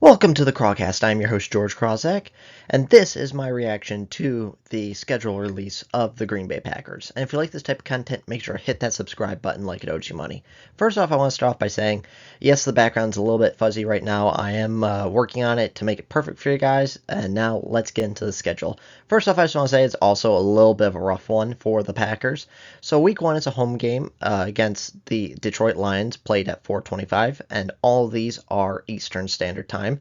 Welcome to the Crawcast. I'm your host, George Krawczak, and this is my reaction to the schedule release of the Green Bay Packers. And if you like this type of content, make sure to hit that subscribe button like it owes you money. First off, I want to start off by saying, yes, the background's a little bit fuzzy right now. I am working on it to make it perfect for you guys, and now let's get into the schedule. First off, I just want to say it's also a little bit of a rough one for the Packers. So week one is a home game against the Detroit Lions, played at 4:25, and all of these are Eastern Standard Time.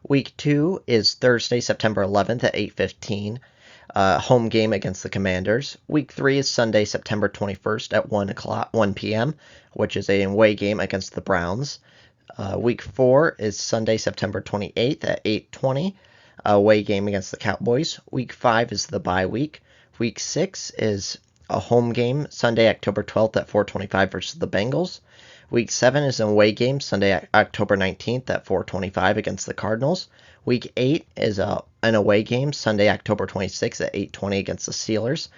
Week two is Thursday, September 11th at 8:15. Home game against the Commanders. Week three is Sunday, September 21st at 1 p.m., which is a away game against the Browns. Week four is Sunday, September 28th at 8:20. Away game against the Cowboys. Week five is the bye week. Week six is a home game Sunday, October 12th at 4:25 versus the Bengals. Week 7 is an away game Sunday, October 19th at 4:25 against the Cardinals. Week 8 is an away game Sunday, October 26th at 8:20 against the Steelers.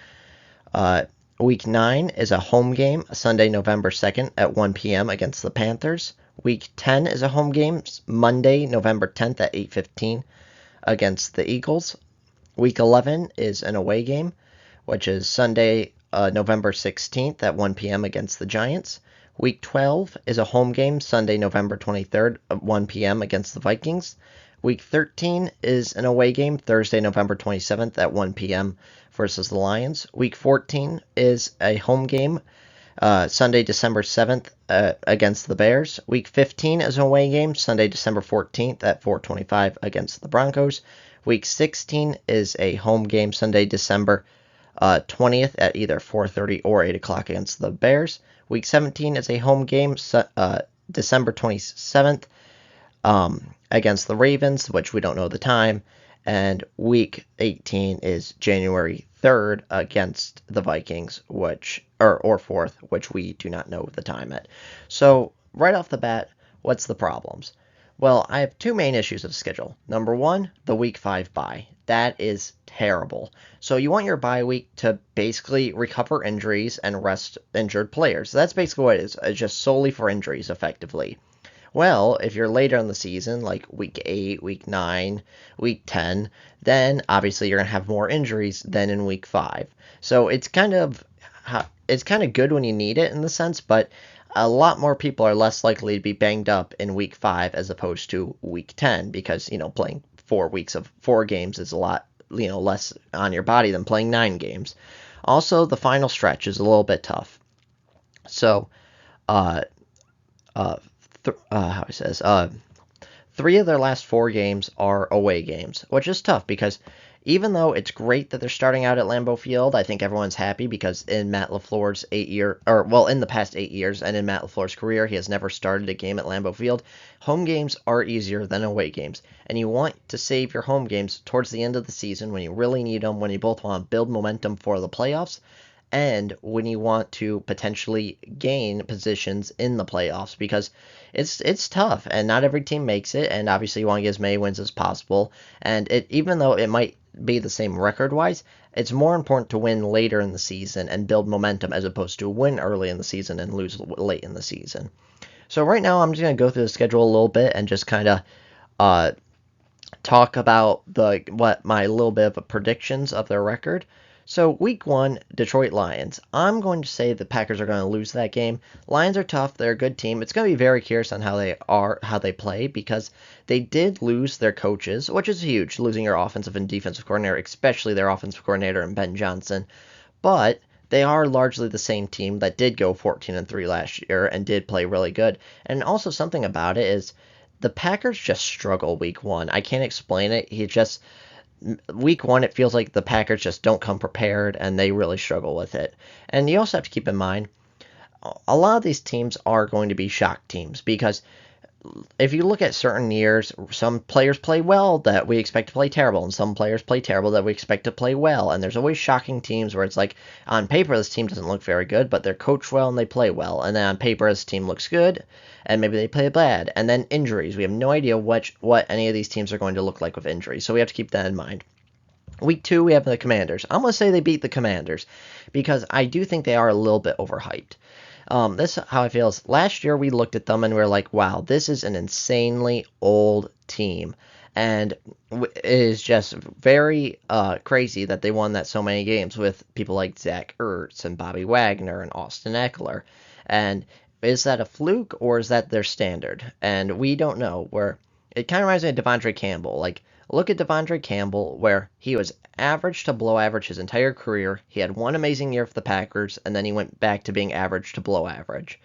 Week 9 is a home game Sunday, November 2nd at 1 p.m. against the Panthers. Week 10 is a home game Monday, November 10th at 8:15 against the Eagles. Week 11 is an away game, which is Sunday, November 16th at 1 p.m. against the Giants. Week 12 is a home game Sunday, November 23rd at 1 p.m. against the Vikings. Week 13 is an away game Thursday, November 27th at 1 p.m. versus the Lions. Week 14 is a home game Sunday, December 7th against the Bears. Week 15 is an away game Sunday, December 14th at 4:25 against the Broncos. Week 16 is a home game Sunday, December 20th at either 4:30 or 8 o'clock against the Bears. Week 17 is a home game December 27th against the Ravens, which we don't know the time. And week 18 is January 3rd against the Vikings, which or 4th, which we do not know the time at. So right off the bat, what's the problems? Well, I have two main issues of the schedule. Number one, the week 5 bye. That is terrible. So you want your bye week to basically recover injuries and rest injured players. That's basically what it is. It's just solely for injuries, effectively. Well, if you're later in the season, like week 8, week 9, week 10, then obviously you're going to have more injuries than in week 5. So it's kind of good when you need it in the sense, but a lot more people are less likely to be banged up in week 5 as opposed to week 10 because, playing 4 weeks of 4 games is a lot, less on your body than playing 9 games. Also, the final stretch is a little bit tough. So, how it says, 3 of their last 4 games are away games, which is tough because even though it's great that they're starting out at Lambeau Field, I think everyone's happy because in Matt LaFleur's in the past 8 years and in Matt LaFleur's career, he has never started a game at Lambeau Field. Home games are easier than away games, and you want to save your home games towards the end of the season when you really need them, when you both want to build momentum for the playoffs, and when you want to potentially gain positions in the playoffs because it's tough and not every team makes it, and obviously you want to get as many wins as possible, and even though it might be the same record wise, it's more important to win later in the season and build momentum as opposed to win early in the season and lose late in the season. So right now I'm just going to go through the schedule a little bit and just kind of talk about my little bit of predictions of their record. So week 1, Detroit Lions. I'm going to say the Packers are going to lose that game. Lions are tough. They're a good team. It's going to be very curious on how they play because they did lose their coaches, which is huge, losing your offensive and defensive coordinator, especially their offensive coordinator and Ben Johnson. But they are largely the same team that did go 14-3 last year and did play really good. And also something about it is the Packers just struggle week 1. I can't explain it. Week 1, it feels like the Packers just don't come prepared, and they really struggle with it. And you also have to keep in mind, a lot of these teams are going to be shock teams, because if you look at certain years, some players play well that we expect to play terrible, and some players play terrible that we expect to play well, and there's always shocking teams where it's like, on paper, this team doesn't look very good, but they're coached well and they play well, and then on paper, this team looks good, and maybe they play bad, and then injuries. We have no idea what any of these teams are going to look like with injuries, so we have to keep that in mind. Week 2, we have the Commanders. I'm going to say they beat the Commanders, because I do think they are a little bit overhyped. This is how I feel. Is last year we looked at them and we are like, wow, this is an insanely old team. And it is just very crazy that they won that so many games with people like Zach Ertz and Bobby Wagner and Austin Eckler. And is that a fluke or is that their standard? And we don't know. Where it kind of reminds me of Devondre Campbell. Like, look at Devondre Campbell, where he was average to below average his entire career. He had one amazing year for the Packers, and then he went back to being average to below average.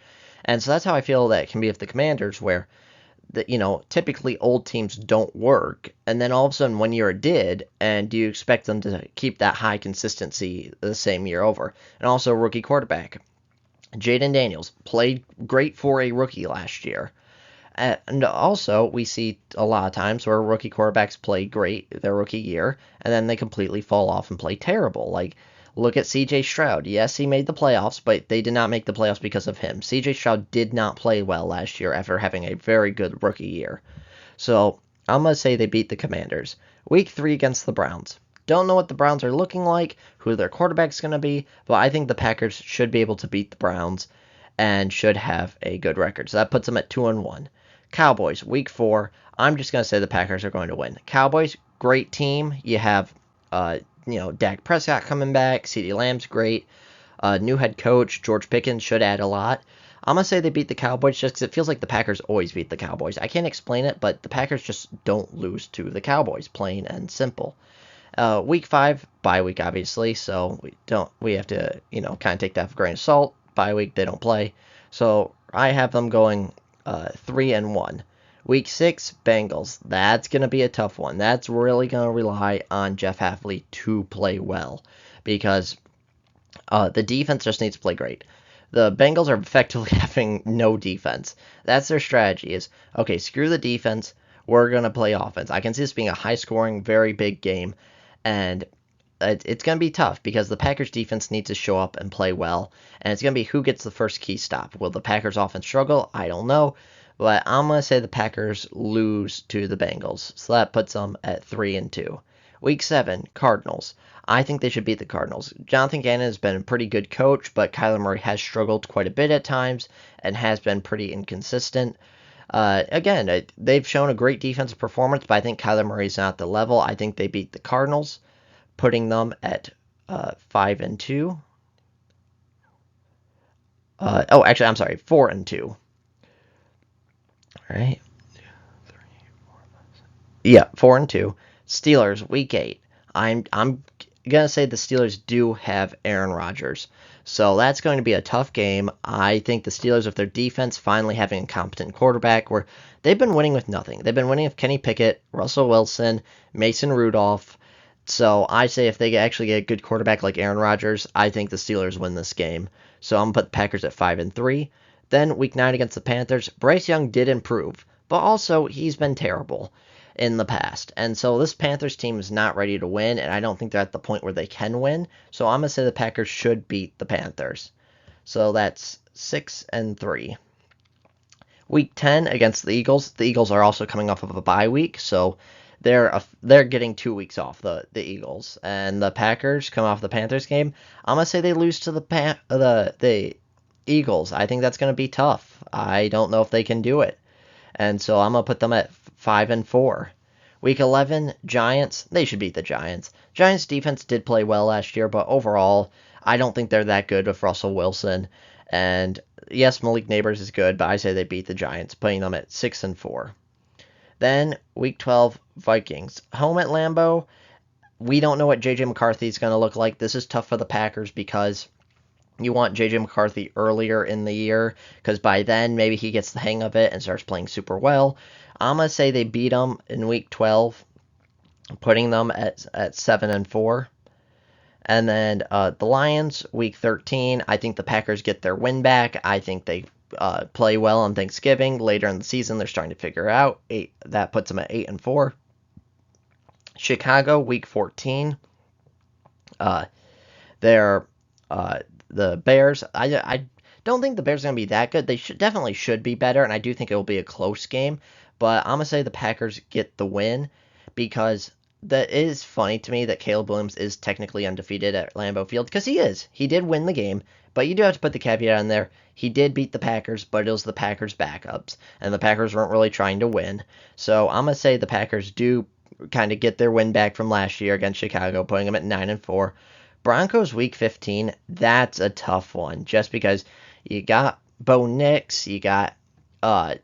And so that's how I feel that it can be with the Commanders, where typically old teams don't work, and then all of a sudden 1 year it did, and do you expect them to keep that high consistency the same year over? And also rookie quarterback. Jaden Daniels played great for a rookie last year. And also, we see a lot of times where rookie quarterbacks play great their rookie year, and then they completely fall off and play terrible. Like, look at C.J. Stroud. Yes, he made the playoffs, but they did not make the playoffs because of him. C.J. Stroud did not play well last year after having a very good rookie year. So, I'm going to say they beat the Commanders. Week 3 against the Browns. Don't know what the Browns are looking like, who their quarterback's going to be, but I think the Packers should be able to beat the Browns and should have a good record. So that puts them at 2-1. Cowboys, week 4. I'm just going to say the Packers are going to win. Cowboys, great team. You have, Dak Prescott coming back. CeeDee Lamb's great. New head coach, George Pickens, should add a lot. I'm going to say they beat the Cowboys just because it feels like the Packers always beat the Cowboys. I can't explain it, but the Packers just don't lose to the Cowboys, plain and simple. Week 5, bye week, obviously, so we have to, kind of take that with a grain of salt. Bye week, they don't play. So I have them going 3-1. Week 6, Bengals. That's going to be a tough one. That's really going to rely on Jeff Hafley to play well because the defense just needs to play great. The Bengals are effectively having no defense. That's their strategy is, okay, screw the defense. We're going to play offense. I can see this being a high-scoring, very big game, and it's going to be tough because the Packers defense needs to show up and play well, and it's going to be who gets the first key stop. Will the Packers offense struggle? I don't know, but I'm going to say the Packers lose to the Bengals, so that puts them at 3-2. Week 7, Cardinals. I think they should beat the Cardinals. Jonathan Gannon has been a pretty good coach, but Kyler Murray has struggled quite a bit at times and has been pretty inconsistent. Again, they've shown a great defensive performance, but I think Kyler Murray's not at the level. I think they beat the Cardinals, putting them at 5-2. Actually, I'm sorry, 4-2. All right. 4-2. Steelers, week 8. I'm gonna say the Steelers do have Aaron Rodgers, so that's going to be a tough game. I think the Steelers, with their defense finally having a competent quarterback, where they've been winning with nothing. They've been winning with Kenny Pickett, Russell Wilson, Mason Rudolph. So I say if they actually get a good quarterback like Aaron Rodgers, I think the Steelers win this game. So I'm gonna put the Packers at 5-3. Then week 9 against the Panthers, Bryce Young did improve, but also he's been terrible in the past. And so this Panthers team is not ready to win, and I don't think they're at the point where they can win. So I'm going to say the Packers should beat the Panthers. So that's 6-3. Week 10 against the Eagles. The Eagles are also coming off of a bye week, so they're getting 2 weeks off, the Eagles. And the Packers come off the Panthers game. I'm going to say they lose to the Eagles. I think that's going to be tough. I don't know if they can do it. And so I'm going to put them at 5-4. Week 11, Giants. They should beat the Giants. Giants defense did play well last year, but overall, I don't think they're that good with Russell Wilson. And yes, Malik Neighbors is good, but I say they beat the Giants, putting them at 6-4. Then, week 12, Vikings. Home at Lambeau. We don't know what J.J. McCarthy is going to look like. This is tough for the Packers because you want J.J. McCarthy earlier in the year, because by then maybe he gets the hang of it and starts playing super well. I'm going to say they beat them in week 12, putting them at 7-4. And then the Lions, week 13, I think the Packers get their win back. I think they play well on Thanksgiving. Later in the season, they're starting to figure out. That puts them at 8-4. Chicago, week 14. They're the Bears. I don't think the Bears are going to be that good. They definitely should be better, and I do think it will be a close game. But I'm going to say the Packers get the win because that is funny to me that Caleb Williams is technically undefeated at Lambeau Field, because he is. He did win the game, but you do have to put the caveat on there. He did beat the Packers, but it was the Packers' backups, and the Packers weren't really trying to win. So I'm going to say the Packers do kind of get their win back from last year against Chicago, putting them at 9-4. Broncos Week 15, that's a tough one, just because you got Bo Nix, you got a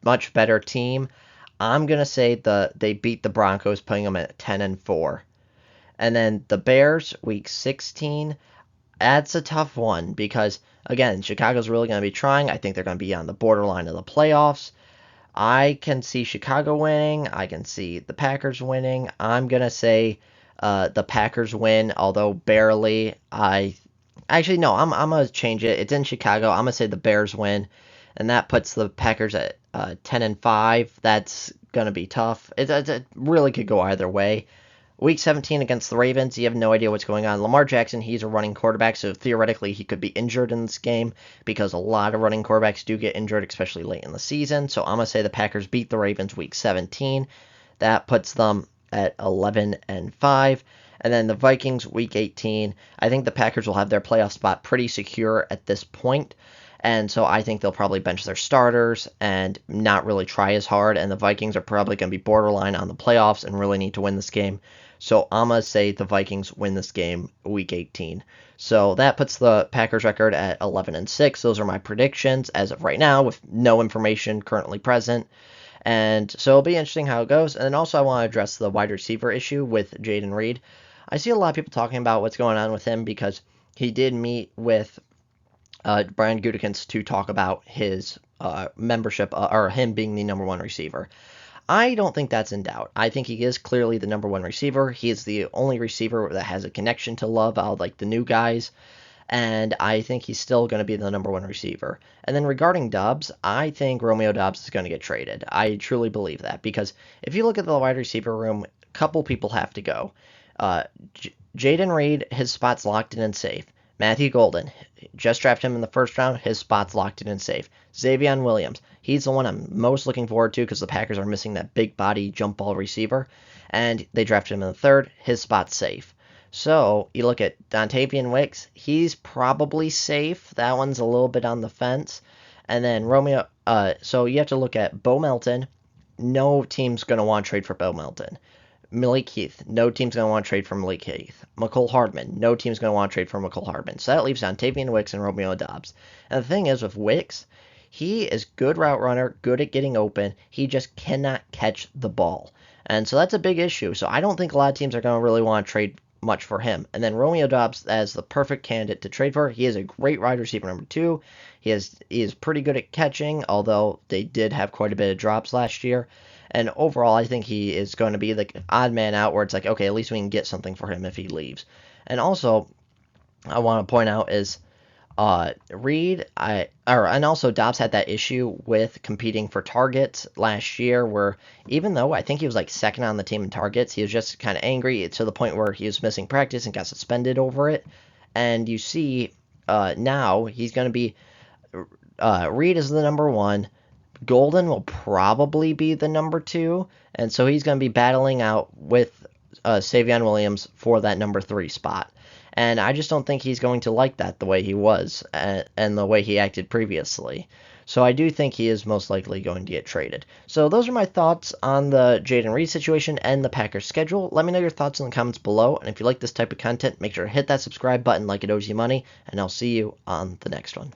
much better team. I'm gonna say they beat the Broncos, putting them at 10-4. And then the Bears Week 16, that's a tough one because again, Chicago's really gonna be trying. I think they're gonna be on the borderline of the playoffs. I can see Chicago winning. I can see the Packers winning. I'm gonna say the Packers win, although barely. Actually no, I'm gonna change it. It's in Chicago. I'm gonna say the Bears win, and that puts the Packers at 10-5. That's gonna be tough. It really could go either way. Week 17 against the Ravens, you have no idea what's going on. Lamar Jackson, he's a running quarterback, so theoretically he could be injured in this game because a lot of running quarterbacks do get injured, especially late in the season. So I'm going to say the Packers beat the Ravens Week 17. That puts them at 11-5. And then the Vikings Week 18, I think the Packers will have their playoff spot pretty secure at this point. And so I think they'll probably bench their starters and not really try as hard. And the Vikings are probably going to be borderline on the playoffs and really need to win this game. So I'm going to say the Vikings win this game Week 18. So that puts the Packers record at 11-6. Those are my predictions as of right now with no information currently present. And so it'll be interesting how it goes. And then also I want to address the wide receiver issue with Jayden Reed. I see a lot of people talking about what's going on with him because he did meet with Brian Gutekunst to talk about his membership or him being the number one receiver. I don't think that's in doubt. I think he is clearly the number one receiver. He is the only receiver that has a connection to Love out of like the new guys. And I think he's still going to be the number one receiver. And then regarding Doubs, I think Romeo Doubs is going to get traded. I truly believe that because if you look at the wide receiver room, a couple people have to go. Jayden Reed, his spot's locked in and safe. Matthew Golden, just drafted him in the first round. His spot's locked in and safe. Xavier Williams, he's the one I'm most looking forward to because the Packers are missing that big body jump ball receiver. And they drafted him in the third. His spot's safe. So you look at Dontavian Wicks, he's probably safe. That one's a little bit on the fence. And then Romeo, so you have to look at Bo Melton. No team's going to want to trade for Bo Melton. Malik Heath, no team's going to want to trade for Malik Heath. McCole Hardman, no team's going to want to trade for McCole Hardman. So that leaves Dontavian Wicks and Romeo Doubs. And the thing is with Wicks, he is good route runner, good at getting open. He just cannot catch the ball. And so that's a big issue. So I don't think a lot of teams are going to really want to trade much for him. And then Romeo Doubs as the perfect candidate to trade for. He is a great wide receiver number 2. He is pretty good at catching, although they did have quite a bit of drops last year. And overall, I think he is going to be the odd man out where it's like, okay, at least we can get something for him if he leaves. And also, I want to point out is Reed, and also Doubs had that issue with competing for targets last year where even though I think he was like second on the team in targets, he was just kind of angry to the point where he was missing practice and got suspended over it. And you see now he's going to be, Reed is the number 1. Golden will probably be the number 2, and so he's going to be battling out with Savion Williams for that number 3 spot. And I just don't think he's going to like that the way he was and the way he acted previously. So I do think he is most likely going to get traded. So those are my thoughts on the Jayden Reed situation and the Packers schedule. Let me know your thoughts in the comments below, and if you like this type of content, make sure to hit that subscribe button like it owes you money, and I'll see you on the next one.